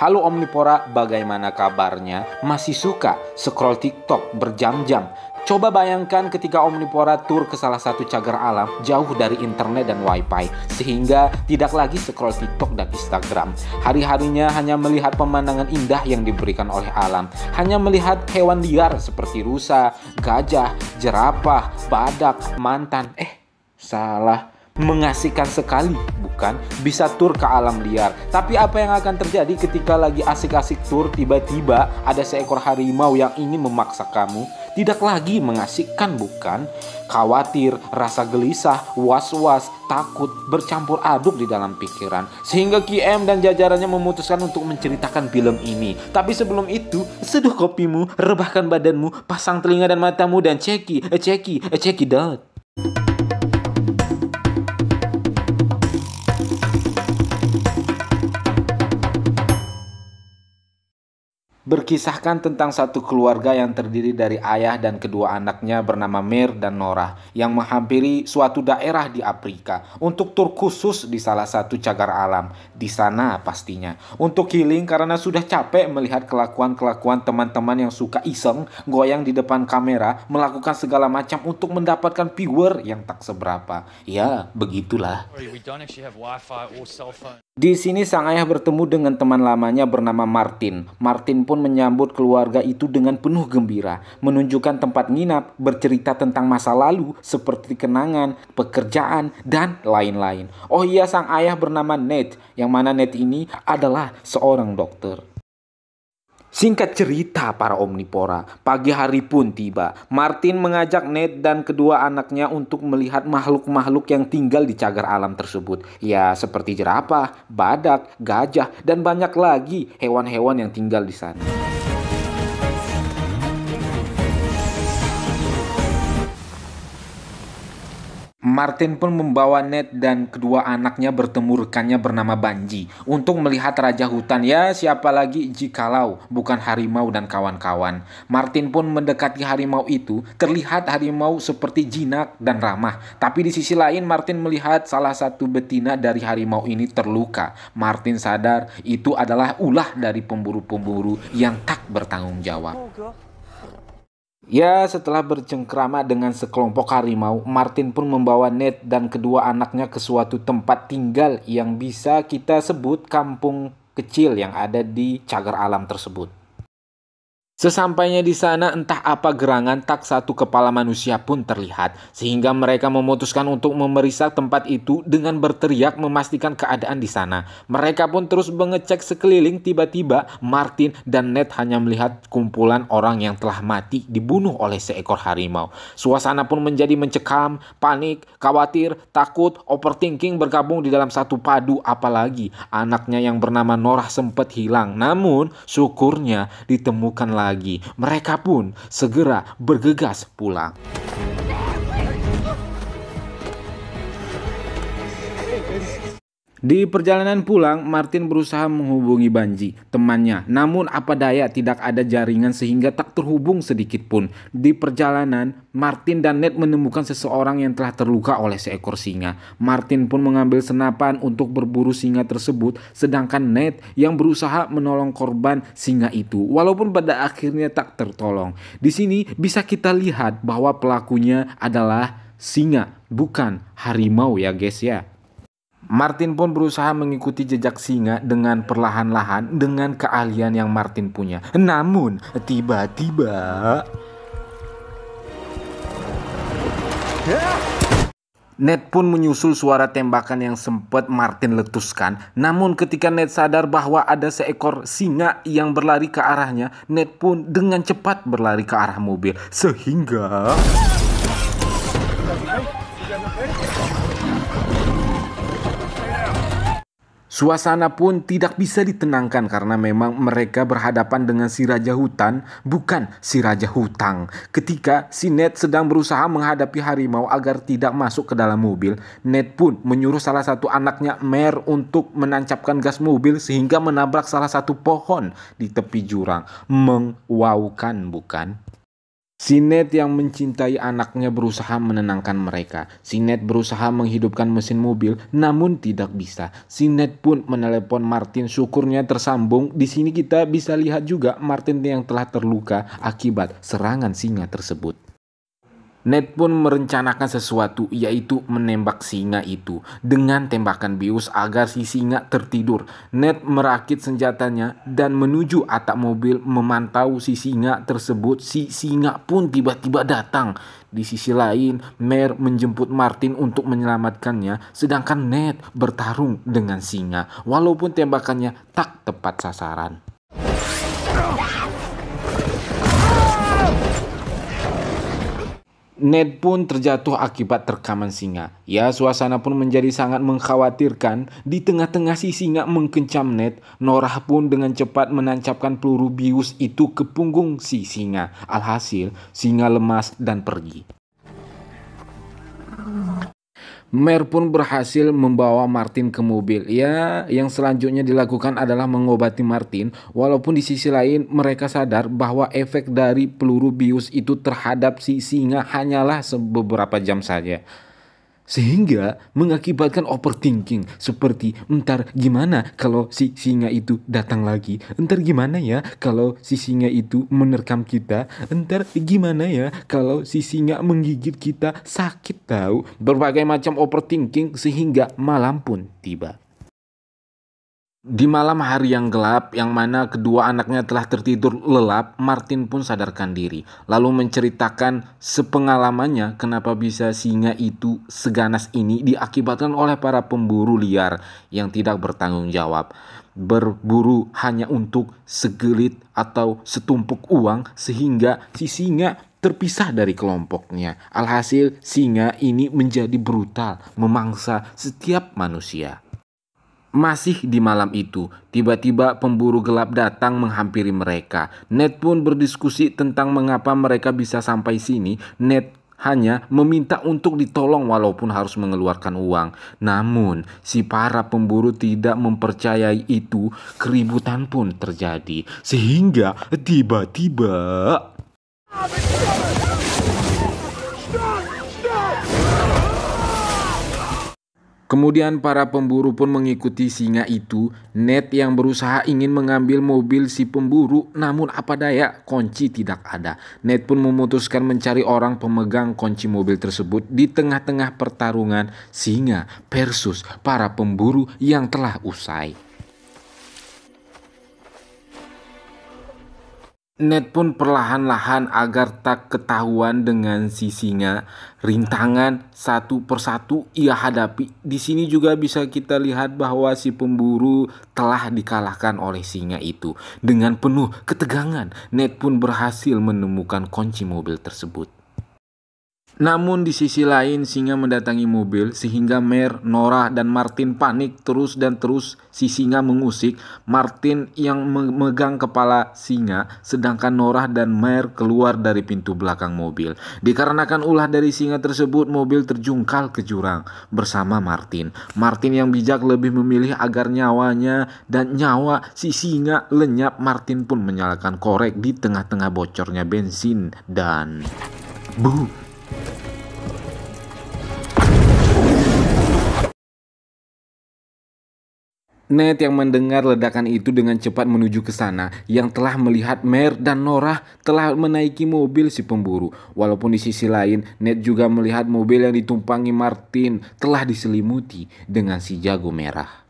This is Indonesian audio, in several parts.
Halo Omnivora, bagaimana kabarnya? Masih suka scroll TikTok berjam-jam? Coba bayangkan ketika Omnivora tur ke salah satu cagar alam jauh dari internet dan wifi, sehingga tidak lagi scroll TikTok dan Instagram. Hari-harinya hanya melihat pemandangan indah yang diberikan oleh alam. Hanya melihat hewan liar seperti rusa, gajah, jerapah, badak, mantan. Salah. Mengasihkan sekali, bukan? Bisa tur ke alam liar. Tapi apa yang akan terjadi ketika lagi asik-asik tur, tiba-tiba ada seekor harimau yang ingin memaksa kamu? Tidak lagi mengasihkan, bukan? Khawatir, rasa gelisah, was-was, takut, bercampur aduk di dalam pikiran. Sehingga KM dan jajarannya memutuskan untuk menceritakan film ini. Tapi sebelum itu, seduh kopimu, rebahkan badanmu, pasang telinga dan matamu, dan cekidot. Berkisahkan tentang satu keluarga yang terdiri dari ayah dan kedua anaknya bernama Mer dan Nora yang menghampiri suatu daerah di Afrika untuk tur khusus di salah satu cagar alam. Di sana pastinya untuk healing karena sudah capek melihat kelakuan-kelakuan teman-teman yang suka iseng, goyang di depan kamera, melakukan segala macam untuk mendapatkan viewer yang tak seberapa. Ya, begitulah. Di sini sang ayah bertemu dengan teman lamanya bernama Martin. Martin pun menyambut keluarga itu dengan penuh gembira, menunjukkan tempat nginap, bercerita tentang masa lalu seperti kenangan, pekerjaan, dan lain-lain. Oh iya, sang ayah bernama Ned, yang mana Ned ini adalah seorang dokter. Singkat cerita para Omnivora, pagi hari pun tiba. Martin mengajak Ned dan kedua anaknya untuk melihat makhluk-makhluk yang tinggal di cagar alam tersebut. Ya, seperti jerapah, badak, gajah, dan banyak lagi hewan-hewan yang tinggal di sana. Martin pun membawa Ned dan kedua anaknya bertemu rekannya bernama Banji untuk melihat raja hutan. Ya, siapa lagi jikalau bukan harimau dan kawan-kawan. Martin pun mendekati harimau itu. Terlihat harimau seperti jinak dan ramah. Tapi di sisi lain Martin melihat salah satu betina dari harimau ini terluka. Martin sadar itu adalah ulah dari pemburu-pemburu yang tak bertanggung jawab. Ya, setelah bercengkrama dengan sekelompok harimau, Martin pun membawa Ned dan kedua anaknya ke suatu tempat tinggal yang bisa kita sebut kampung kecil yang ada di cagar alam tersebut. Sesampainya di sana, entah apa gerangan tak satu kepala manusia pun terlihat, sehingga mereka memutuskan untuk memeriksa tempat itu dengan berteriak memastikan keadaan di sana. Mereka pun terus mengecek sekeliling. Tiba-tiba Martin dan Ned hanya melihat kumpulan orang yang telah mati dibunuh oleh seekor harimau. Suasana pun menjadi mencekam, panik, khawatir, takut, overthinking bergabung di dalam satu padu. Apalagi anaknya yang bernama Norah sempat hilang, namun syukurnya ditemukan lagi. Mereka pun segera bergegas pulang. Di perjalanan pulang, Martin berusaha menghubungi Banji, temannya. Namun apa daya, tidak ada jaringan sehingga tak terhubung sedikit pun. Di perjalanan, Martin dan Ned menemukan seseorang yang telah terluka oleh seekor singa. Martin pun mengambil senapan untuk berburu singa tersebut, sedangkan Ned yang berusaha menolong korban singa itu, walaupun pada akhirnya tak tertolong. Di sini bisa kita lihat bahwa pelakunya adalah singa, bukan harimau ya guys ya. Martin pun berusaha mengikuti jejak singa dengan perlahan-lahan dengan keahlian yang Martin punya. Namun tiba-tiba Ned pun menyusul suara tembakan yang sempat Martin letuskan. Namun ketika Ned sadar bahwa ada seekor singa yang berlari ke arahnya, Ned pun dengan cepat berlari ke arah mobil. Sehingga suasana pun tidak bisa ditenangkan karena memang mereka berhadapan dengan si Raja Hutan, bukan si Raja Hutang. Ketika si Ned sedang berusaha menghadapi harimau agar tidak masuk ke dalam mobil, Ned pun menyuruh salah satu anaknya Mer untuk menancapkan gas mobil sehingga menabrak salah satu pohon di tepi jurang. Mengwaukan, bukan? Si Ned yang mencintai anaknya berusaha menenangkan mereka. Si Ned berusaha menghidupkan mesin mobil, namun tidak bisa. Si Ned pun menelepon Martin, syukurnya tersambung. Di sini kita bisa lihat juga Martin yang telah terluka akibat serangan singa tersebut. Ned pun merencanakan sesuatu, yaitu menembak singa itu dengan tembakan bius agar si singa tertidur. Ned merakit senjatanya dan menuju atap mobil memantau si singa tersebut. Si singa pun tiba-tiba datang. Di sisi lain, Mare menjemput Martin untuk menyelamatkannya, sedangkan Ned bertarung dengan singa walaupun tembakannya tak tepat sasaran. Ned pun terjatuh akibat terkaman singa. Ya, suasana pun menjadi sangat mengkhawatirkan. Di tengah-tengah si singa mengkencam Ned, Norah pun dengan cepat menancapkan peluru bius itu ke punggung si singa. Alhasil, singa lemas dan pergi. Mare pun berhasil membawa Martin ke mobil. Ya, yang selanjutnya dilakukan adalah mengobati Martin. Walaupun di sisi lain mereka sadar bahwa efek dari peluru bius itu terhadap si singa hanyalah beberapa jam saja. Sehingga mengakibatkan overthinking seperti entar gimana kalau si singa itu datang lagi, entar gimana ya kalau si singa itu menerkam kita, entar gimana ya kalau si singa menggigit kita, sakit tahu. Berbagai macam overthinking sehingga malam pun tiba. Di malam hari yang gelap, yang mana kedua anaknya telah tertidur lelap, Martin pun sadarkan diri, lalu menceritakan sepengalamannya kenapa bisa singa itu seganas ini diakibatkan oleh para pemburu liar yang tidak bertanggung jawab. Berburu hanya untuk segelit atau setumpuk uang sehingga si singa terpisah dari kelompoknya. Alhasil singa ini menjadi brutal, memangsa setiap manusia. Masih di malam itu, tiba-tiba pemburu gelap datang menghampiri mereka. Ned pun berdiskusi tentang mengapa mereka bisa sampai sini. Ned hanya meminta untuk ditolong walaupun harus mengeluarkan uang. Namun, si para pemburu tidak mempercayai itu. Keributan pun terjadi. Sehingga tiba-tiba kemudian para pemburu pun mengikuti singa itu. Ned yang berusaha ingin mengambil mobil si pemburu, namun apa daya, kunci tidak ada. Ned pun memutuskan mencari orang pemegang kunci mobil tersebut di tengah-tengah pertarungan singa versus para pemburu yang telah usai. Ned pun perlahan-lahan agar tak ketahuan dengan si singa. Rintangan satu persatu ia hadapi. Di sini juga bisa kita lihat bahwa si pemburu telah dikalahkan oleh singa itu. Dengan penuh ketegangan, Ned pun berhasil menemukan kunci mobil tersebut. Namun di sisi lain singa mendatangi mobil sehingga Mare, Norah, dan Martin panik terus dan terus si singa mengusik. Martin yang memegang kepala singa sedangkan Norah dan Mare keluar dari pintu belakang mobil. Dikarenakan ulah dari singa tersebut, mobil terjungkal ke jurang bersama Martin. Martin yang bijak lebih memilih agar nyawanya dan nyawa si singa lenyap. Martin pun menyalakan korek di tengah-tengah bocornya bensin dan Ned yang mendengar ledakan itu dengan cepat menuju ke sana, yang telah melihat Mare dan Norah telah menaiki mobil si pemburu. Walaupun di sisi lain, Ned juga melihat mobil yang ditumpangi Martin telah diselimuti dengan si jago merah.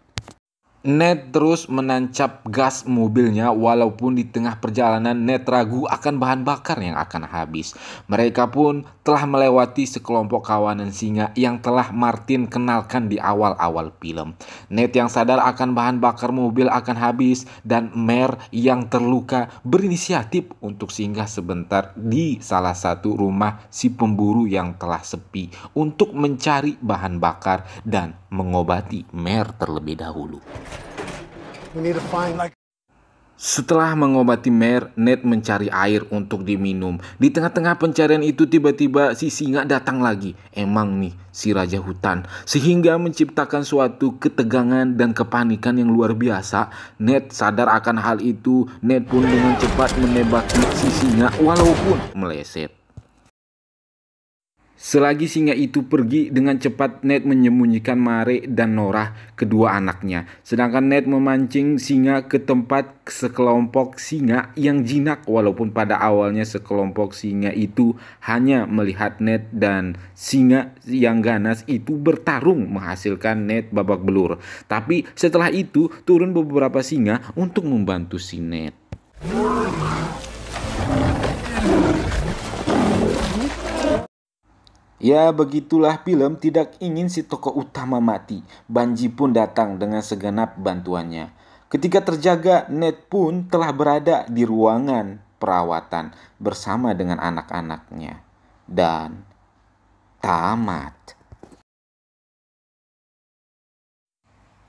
Ned terus menancap gas mobilnya walaupun di tengah perjalanan Ned ragu akan bahan bakar yang akan habis. Mereka pun telah melewati sekelompok kawanan singa yang telah Martin kenalkan di awal-awal film. Ned yang sadar akan bahan bakar mobil akan habis dan Mare yang terluka berinisiatif untuk singgah sebentar di salah satu rumah si pemburu yang telah sepi untuk mencari bahan bakar dan mengobati Mare terlebih dahulu. Setelah mengobati Mare, Ned mencari air untuk diminum. Di tengah-tengah pencarian itu tiba-tiba si singa datang lagi. Emang nih si raja hutan. Sehingga menciptakan suatu ketegangan dan kepanikan yang luar biasa. Ned sadar akan hal itu. Ned pun dengan cepat menembaki si singa walaupun meleset. Selagi singa itu pergi, dengan cepat Ned menyembunyikan Mare dan Norah, kedua anaknya. Sedangkan Ned memancing singa ke tempat sekelompok singa yang jinak, walaupun pada awalnya sekelompok singa itu hanya melihat Ned dan singa yang ganas itu bertarung menghasilkan Ned babak belur. Tapi setelah itu turun beberapa singa untuk membantu si Ned. Ya, begitulah film tidak ingin si tokoh utama mati. Banji pun datang dengan segenap bantuannya. Ketika terjaga, Ned pun telah berada di ruangan perawatan bersama dengan anak-anaknya. Dan tamat.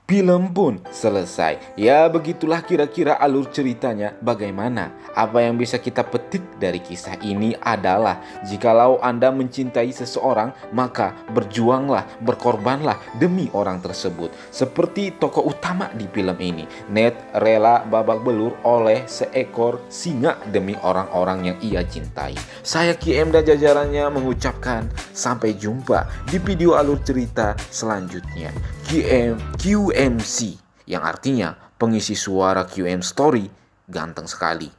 Film pun selesai. Ya, begitulah kira-kira alur ceritanya. Bagaimana? Apa yang bisa kita petik dari kisah ini adalah jikalau Anda mencintai seseorang, maka berjuanglah, berkorbanlah demi orang tersebut. Seperti tokoh utama di film ini, Ned rela babak belur oleh seekor singa demi orang-orang yang ia cintai. Saya QM dan jajarannya mengucapkan sampai jumpa di video alur cerita selanjutnya. QMC, yang artinya pengisi suara QM Story ganteng sekali.